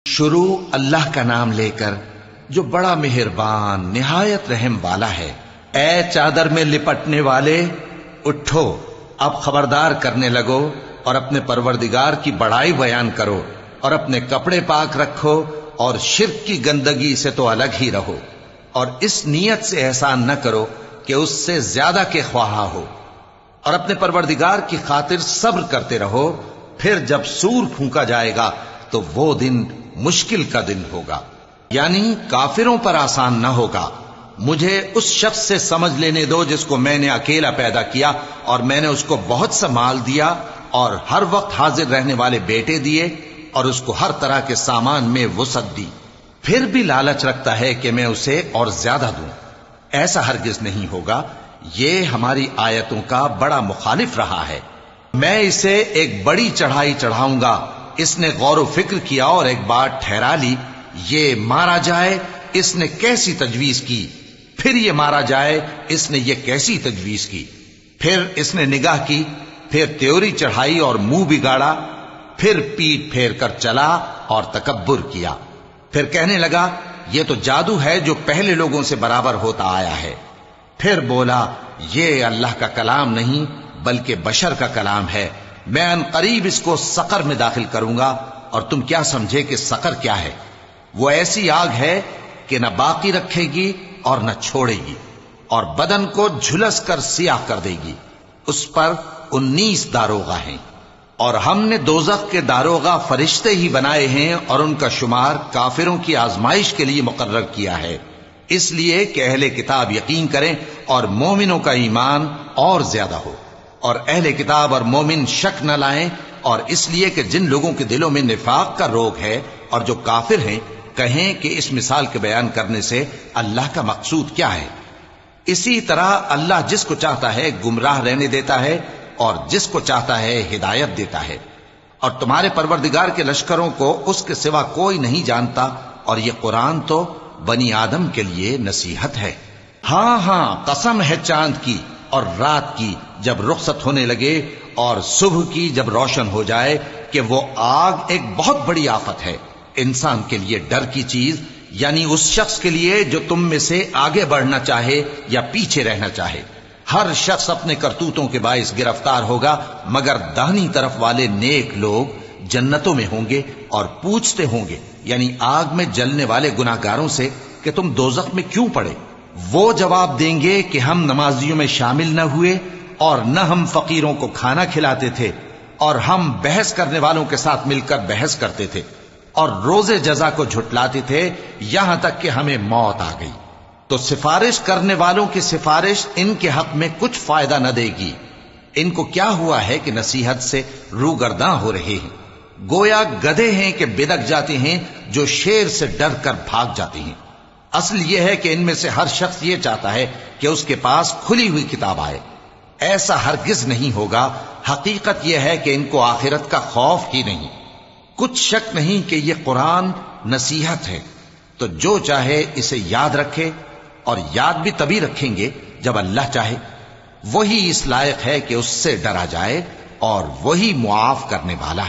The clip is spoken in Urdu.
شروع اللہ کا نام لے کر جو بڑا مہربان نہایت رحم والا ہے۔ اے چادر میں لپٹنے والے اٹھو، اب خبردار کرنے لگو اور اپنے پروردگار کی بڑائی بیان کرو اور اپنے کپڑے پاک رکھو اور شرک کی گندگی سے تو الگ ہی رہو، اور اس نیت سے احسان نہ کرو کہ اس سے زیادہ کے خواہاں ہو، اور اپنے پروردگار کی خاطر صبر کرتے رہو۔ پھر جب سور پھونکا جائے گا تو وہ دن مشکل کا دن ہوگا، یعنی کافروں پر آسان نہ ہوگا۔ مجھے اس شخص سے سمجھ لینے دو جس کو میں نے اکیلا پیدا کیا اور میں نے اس کو بہت سا مال دیا اور ہر وقت حاضر رہنے والے بیٹے دیے اور اس کو ہر طرح کے سامان میں وسعت دی، پھر بھی لالچ رکھتا ہے کہ میں اسے اور زیادہ دوں۔ ایسا ہرگز نہیں ہوگا، یہ ہماری آیتوں کا بڑا مخالف رہا ہے۔ میں اسے ایک بڑی چڑھائی چڑھاؤں گا۔ اس نے غور و فکر کیا اور ایک بات ٹھہرا لی، یہ مارا جائے، اس نے کیسی تجویز کی، پھر یہ مارا جائے، اس نے یہ کیسی تجویز کی، پھر اس نے نگاہ کی، پھر تیوری چڑھائی اور منہ بگاڑا، پھر پیٹ پھیر کر چلا اور تکبر کیا، پھر کہنے لگا یہ تو جادو ہے جو پہلے لوگوں سے برابر ہوتا آیا ہے، پھر بولا یہ اللہ کا کلام نہیں بلکہ بشر کا کلام ہے، میں ان قریب اس کو سقر میں داخل کروں گا، اور تم کیا سمجھے کہ سقر کیا ہے؟ وہ ایسی آگ ہے کہ نہ باقی رکھے گی اور نہ چھوڑے گی، اور بدن کو جھلس کر سیاہ کر دے گی۔ اس پر 19 داروغہ ہیں، اور ہم نے دوزخ کے داروغہ فرشتے ہی بنائے ہیں، اور ان کا شمار کافروں کی آزمائش کے لیے مقرر کیا ہے، اس لیے کہ اہل کتاب یقین کریں اور مومنوں کا ایمان اور زیادہ ہو، اور اہل کتاب اور مومن شک نہ لائیں، اور اس لیے کہ جن لوگوں کے دلوں میں نفاق کا روگ ہے اور جو کافر ہیں کہیں کہ اس مثال کے بیان کرنے سے اللہ کا مقصود کیا ہے۔ اسی طرح اللہ جس کو چاہتا ہے گمراہ رہنے دیتا ہے اور جس کو چاہتا ہے ہدایت دیتا ہے، اور تمہارے پروردگار کے لشکروں کو اس کے سوا کوئی نہیں جانتا، اور یہ قرآن تو بنی آدم کے لیے نصیحت ہے۔ ہاں ہاں، قسم ہے چاند کی اور رات کی جب رخصت ہونے لگے، اور صبح کی جب روشن ہو جائے، کہ وہ آگ ایک بہت بڑی آفت ہے، انسان کے لیے ڈر کی چیز، یعنی اس شخص کے لیے جو تم میں سے آگے بڑھنا چاہے یا پیچھے رہنا چاہے۔ ہر شخص اپنے کرتوتوں کے باعث گرفتار ہوگا، مگر داہنی طرف والے نیک لوگ جنتوں میں ہوں گے اور پوچھتے ہوں گے، یعنی آگ میں جلنے والے گناہگاروں سے، کہ تم دوزخ میں کیوں پڑے؟ وہ جواب دیں گے کہ ہم نمازیوں میں شامل نہ ہوئے، اور نہ ہم فقیروں کو کھانا کھلاتے تھے، اور ہم بحث کرنے والوں کے ساتھ مل کر بحث کرتے تھے، اور روز جزا کو جھٹلاتے تھے، یہاں تک کہ ہمیں موت آ گئی۔ تو سفارش کرنے والوں کی سفارش ان کے حق میں کچھ فائدہ نہ دے گی۔ ان کو کیا ہوا ہے کہ نصیحت سے روگرداں ہو رہے ہیں، گویا گدھے ہیں کہ بدک جاتے ہیں جو شیر سے ڈر کر بھاگ جاتے ہیں۔ اصل یہ ہے کہ ان میں سے ہر شخص یہ چاہتا ہے کہ اس کے پاس کھلی ہوئی کتاب آئے، ایسا ہرگز نہیں ہوگا۔ حقیقت یہ ہے کہ ان کو آخرت کا خوف ہی نہیں۔ کچھ شک نہیں کہ یہ قرآن نصیحت ہے، تو جو چاہے اسے یاد رکھے، اور یاد بھی تبھی رکھیں گے جب اللہ چاہے۔ وہی اس لائق ہے کہ اس سے ڈرا جائے، اور وہی معاف کرنے والا ہے۔